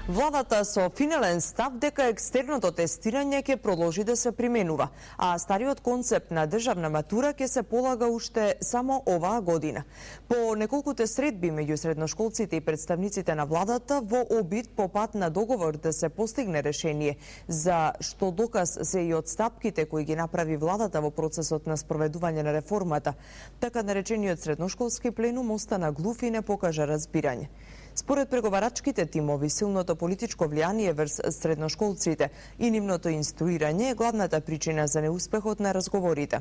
Владата со финален став дека екстерното тестирање ќе продолжи да се применува, а стариот концепт на државна матура ќе се полага уште само оваа година. По неколкуте средби меѓу средношколците и представниците на владата во обид по пат на договор да се постигне решение, за што доказ се и отстапките кои ги направи владата во процесот на спроведување на реформата, така наречениот средношколски пленум остана глув и не покажа разбирање. Според преговарачките тимови, силното политичко влијание врз средношколците и нивното инструирање е главната причина за неуспехот на разговорите.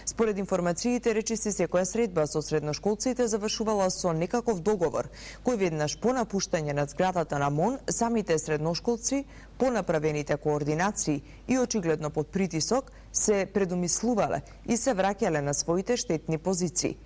Според информациите, речиси секоја средба со средношколците завршувала со некаков договор, кој веднаш по напуштање на зградата на МОН, самите средношколци, по направените координации и очигледно под притисок, се предумислувале и се враќале на своите штетни позиции.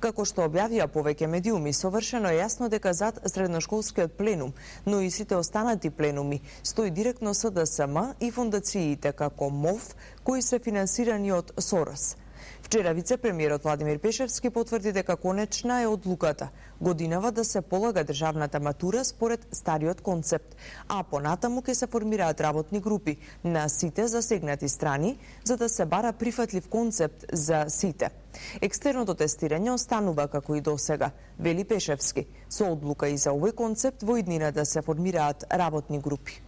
Како што објавија повеќе медиуми, совршено е јасно дека зад средношколскиот пленум, но и сите останати пленуми, стои директно СДСМ и фондациите како МОВ, кои се финансирани од Сорос. Вчера вице-премиерот Владимир Пешевски потврди дека конечна е одлуката годинава да се полага државната матура според стариот концепт, а понатаму ќе се формираат работни групи на сите засегнати страни, за да се бара прифатлив концепт за сите. Екстерното тестирање останува како и досега, вели Пешевски, со одлука и за овој концепт во иднина да се формираат работни групи.